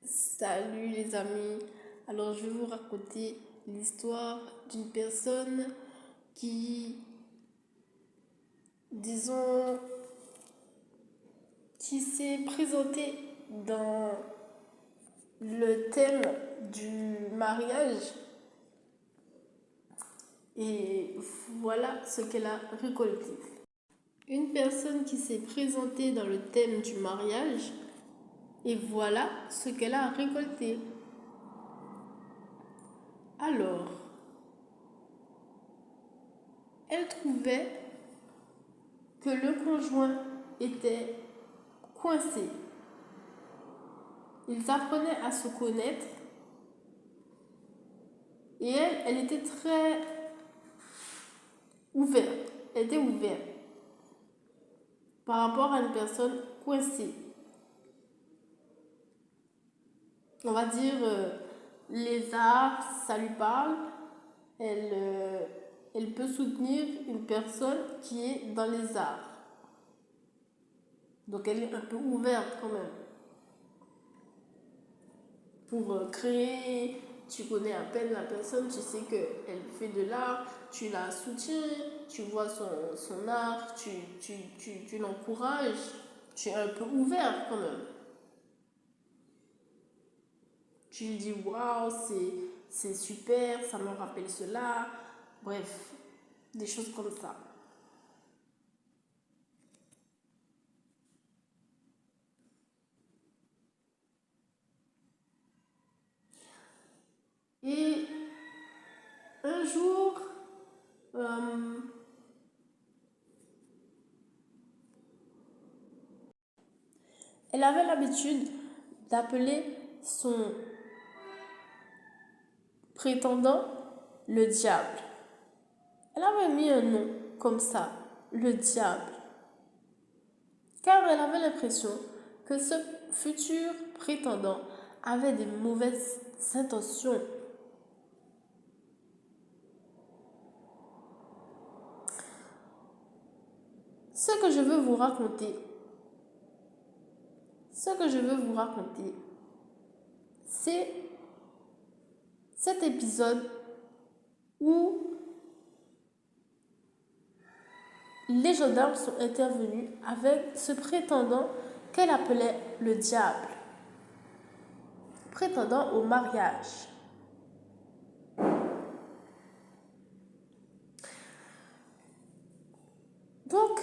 Salut les amis, alors je vais vous raconter l'histoire d'une personne qui, disons, qui s'est présentée dans le thème du mariage et voilà ce qu'elle a récolté. Une personne qui s'est présentée dans le thème du mariage et voilà ce qu'elle a récolté. Alors, elle trouvait que le conjoint était coincé. Ils apprenaient à se connaître et elle était très ouverte. Elle était ouverte par rapport à une personne coincée. On va dire les arts, ça lui parle. Elle peut soutenir une personne qui est dans les arts. Donc elle est un peu ouverte quand même. Pour créer, tu connais à peine la personne, tu sais qu'elle fait de l'art, tu la soutiens, tu vois son art, tu l'encourages, tu es un peu ouvert quand même. Tu lui dis waouh, c'est super, ça me rappelle cela, bref, des choses comme ça. Et un jour, euh, elle avait l'habitude d'appeler son prétendant le diable. Elle avait mis un nom comme ça, le diable, car elle avait l'impression que ce futur prétendant avait des mauvaises intentions. Ce que je veux vous raconter, c'est cet épisode où les gendarmes sont intervenus avec ce prétendant qu'elle appelait le diable, prétendant au mariage. Donc,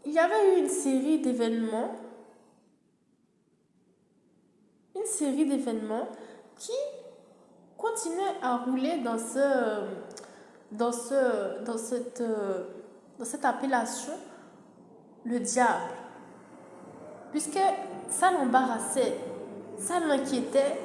il y avait eu une série d'événements qui continuaient à rouler dans cette appellation, le diable, puisque ça l'embarrassait, ça l'inquiétait.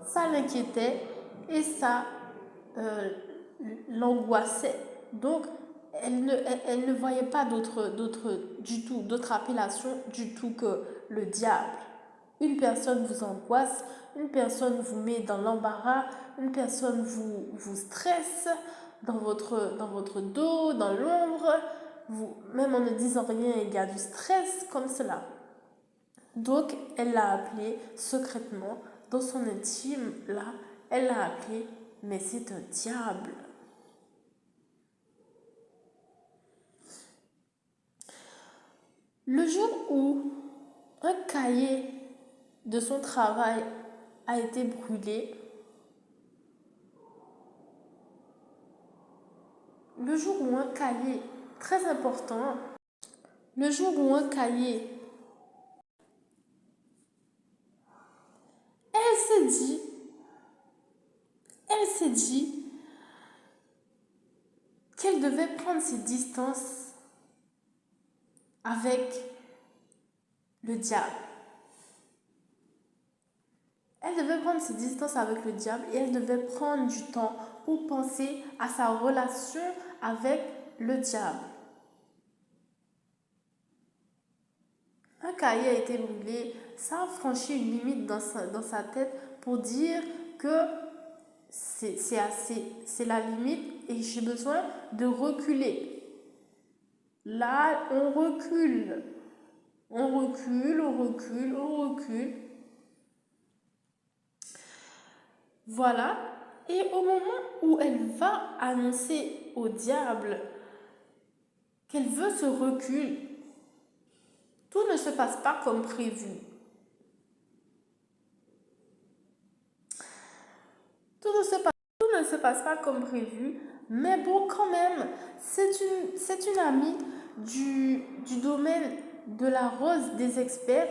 Ça l'inquiétait et ça euh, l'angoissait. Donc, elle ne voyait pas d'autre appellation du tout que le diable. Une personne vous angoisse, une personne vous met dans l'embarras, une personne vous stresse dans votre dos, dans l'ombre. Même en ne disant rien, il y a du stress comme cela. Donc, elle l'a appelé secrètement, dans son intime, là, elle l'a appelé, mais c'est un diable. Le jour où un cahier de son travail a été brûlé, le jour où un cahier très important, le jour où un cahier, elle s'est dit qu'elle devait prendre ses distances avec le diable. Elle devait prendre ses distances avec le diable et elle devait prendre du temps pour penser à sa relation avec le diable. Un cahier a été brûlé, ça a franchi une limite dans sa tête pour dire que c'est assez, c'est la limite et j'ai besoin de reculer. Là, on recule. On recule, on recule, on recule. Voilà. Et au moment où elle va annoncer au diable qu'elle veut ce recul, tout ne se passe pas comme prévu. Tout ne se passe pas comme prévu, mais bon, quand même, c'est une amie du domaine de la Rose des Experts,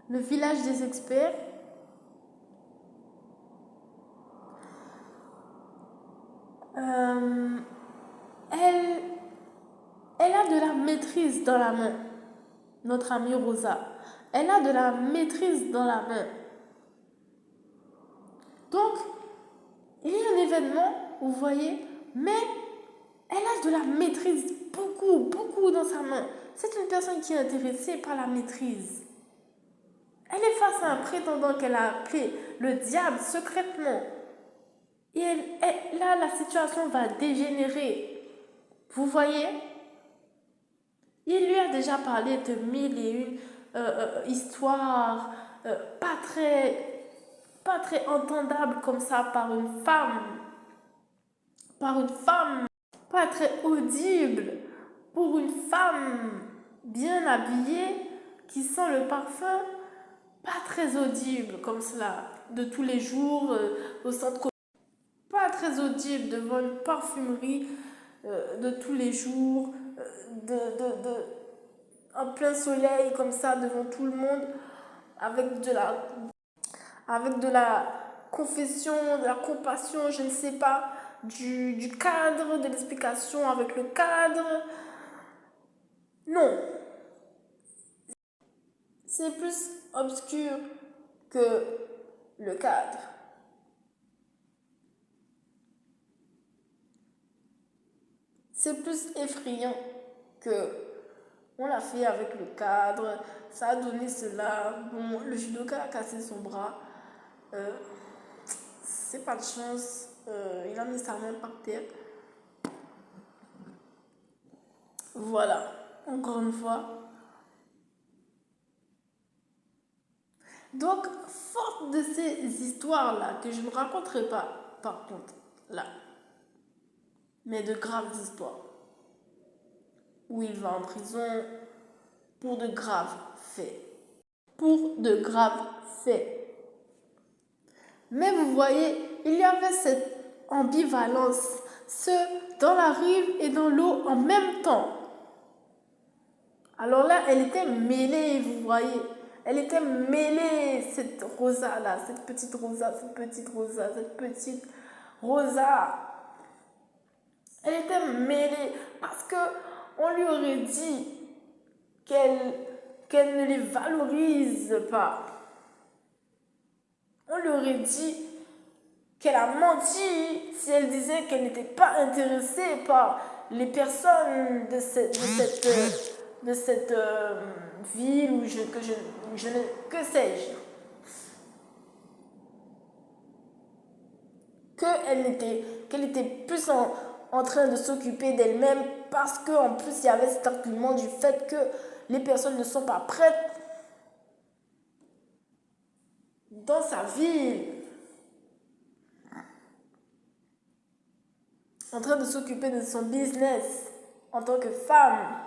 le village des experts. Euh, elle, elle a de la maîtrise dans la main, notre amie Rosa. Elle a de la maîtrise dans la main. Donc, il y a un événement, vous voyez, mais elle a de la maîtrise, beaucoup dans sa main. C'est une personne qui est intéressée par la maîtrise. Elle est face à un prétendant qu'elle a appelé le diable secrètement. Et là, la situation va dégénérer. Vous voyez? Il lui a déjà parlé de mille et une histoires pas très entendables comme ça par une femme. Pas très audible pour une femme bien habillée qui sent le parfum, pas très audible comme cela de tous les jours au centre, pas très audible devant une parfumerie de tous les jours, en plein soleil comme ça devant tout le monde, avec de la confession, de la compassion, je ne sais pas, du cadre, de l'explication avec le cadre. Non, c'est plus obscur que le cadre. C'est plus effrayant que on l'a fait avec le cadre, ça a donné cela. Bon, le judoka a cassé son bras. C'est pas de chance. Il a mis sa main par terre. Voilà, encore une fois. Donc, forte de ces histoires-là, que je ne raconterai pas, par contre, là, mais de graves histoires, où il va en prison pour de graves faits. Pour de graves faits. Mais vous voyez, il y avait cette ambivalence, ce dans la rive et dans l'eau en même temps. Alors là, elle était mêlée, vous voyez. Elle était mêlée, cette Rosa-là, cette petite Rosa. Elle était mêlée parce que on lui aurait dit qu'elle ne les valorise pas. On lui aurait dit qu'elle a menti si elle disait qu'elle n'était pas intéressée par les personnes de cette ville ou que sais-je. Qu'elle était plus en train de s'occuper d'elle-même parce qu'en plus il y avait cet argument du fait que les personnes ne sont pas prêtes dans sa ville, en train de s'occuper de son business en tant que femme.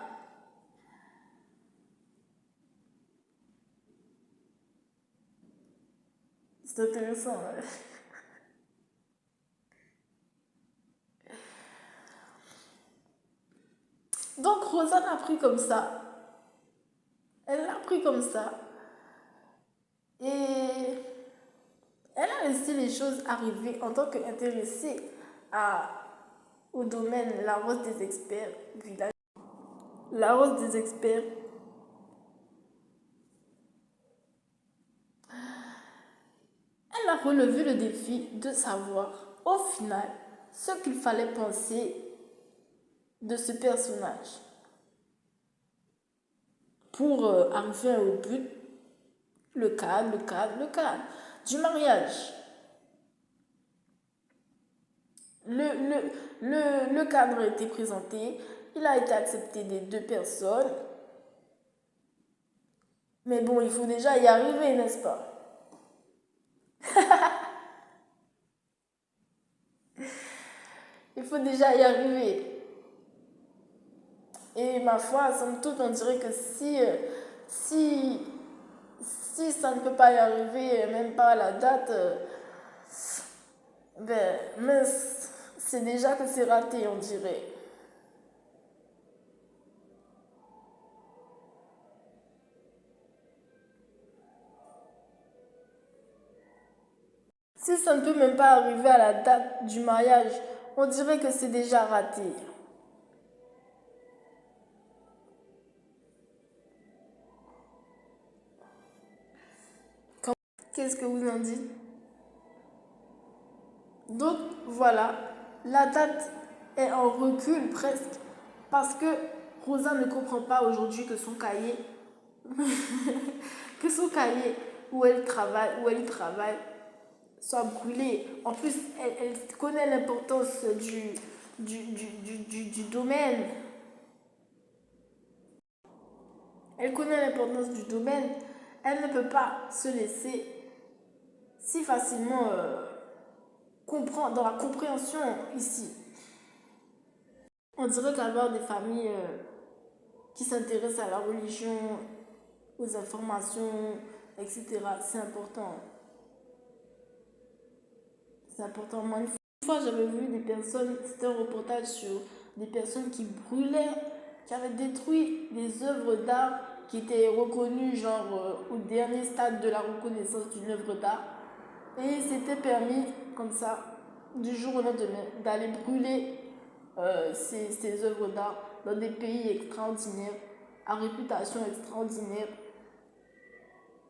C'est intéressant. Ouais. Donc Rosa l'a pris comme ça. Elle l'a pris comme ça. Et elle a laissé les choses arriver en tant qu'intéressée au domaine La Rose des Experts village. La Rose des Experts. Elle a relevé le défi de savoir, au final, ce qu'il fallait penser de ce personnage pour arriver au but, le cadre du mariage. Le cadre a été présenté, il a été accepté des deux personnes, mais bon, il faut déjà y arriver, n'est-ce pas? Il faut déjà y arriver. Et ma foi, somme toute, on dirait que si, si ça ne peut pas y arriver, même pas à la date, ben, mince, c'est déjà que c'est raté, on dirait. Si ça ne peut même pas arriver à la date du mariage, on dirait que c'est déjà raté. Qu'est-ce que vous en dites? Donc voilà, la date est en recul presque parce que Rosa ne comprend pas aujourd'hui que son cahier, que son cahier où elle travaille, soit brûlé. En plus, elle connaît l'importance du domaine. Elle connaît l'importance du domaine. Elle ne peut pas se laisser si facilement comprendre dans la compréhension ici. On dirait qu'avoir des familles qui s'intéressent à la religion, aux informations, etc., c'est important. C'est important. Moi, une fois, j'avais vu des personnes, c'était un reportage sur des personnes qui brûlaient, qui avaient détruit des œuvres d'art qui étaient reconnues, genre, au dernier stade de la reconnaissance d'une œuvre d'art. Et il s'était permis, comme ça, du jour au lendemain, d'aller brûler ces œuvres d'art dans des pays extraordinaires, à réputation extraordinaire,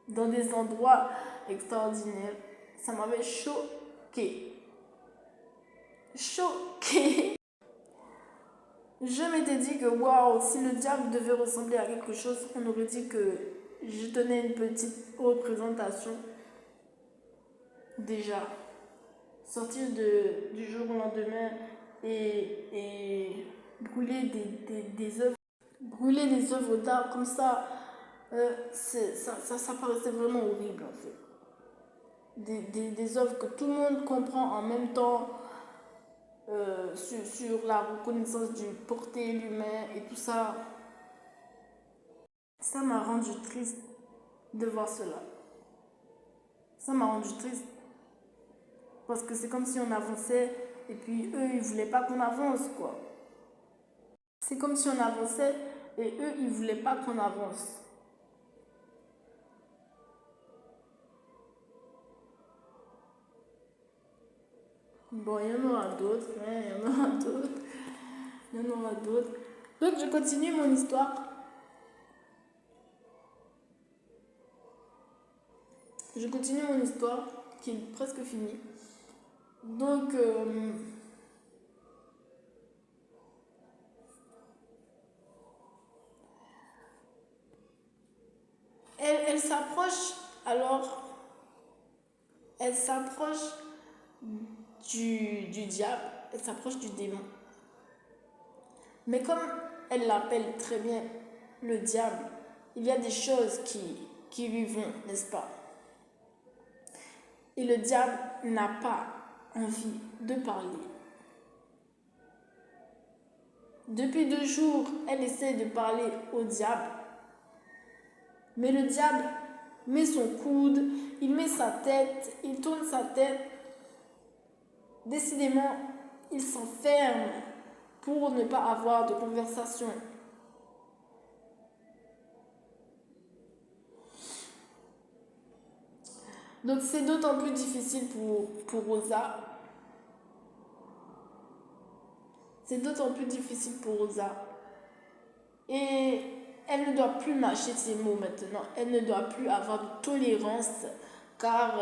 dans des endroits extraordinaires. Ça m'avait choqué. Choqué. Je m'étais dit que waouh, si le diable devait ressembler à quelque chose, on aurait dit que je tenais une petite représentation. Déjà, sortir du jour au lendemain et brûler des œuvres, brûler des œuvres d'art comme ça, ça paraissait vraiment horrible en fait. Des œuvres que tout le monde comprend en même temps, sur la reconnaissance du porté l'humain et tout ça. Ça m'a rendu triste de voir cela. Ça m'a rendu triste parce que c'est comme si on avançait et puis eux ils voulaient pas qu'on avance quoi. C'est comme si on avançait et eux ils voulaient pas qu'on avance. Bon, il y en aura d'autres, hein, il y en aura d'autres, il y en aura d'autres. Donc je continue mon histoire. Je continue mon histoire qui est presque finie. Donc, elle s'approche, alors, elle s'approche du diable, elle s'approche du démon. Mais comme elle l'appelle très bien le diable, il y a des choses qui lui vont, n'est-ce pas? Et le diable n'a pas envie de parler. Depuis 2 jours, elle essaie de parler au diable. Mais le diable met son coude, il met sa tête, il tourne sa tête. Décidément, il s'enferme pour ne pas avoir de conversation. Donc c'est d'autant plus difficile pour Rosa. C'est d'autant plus difficile pour Rosa. Et elle ne doit plus mâcher ses mots maintenant. Elle ne doit plus avoir de tolérance car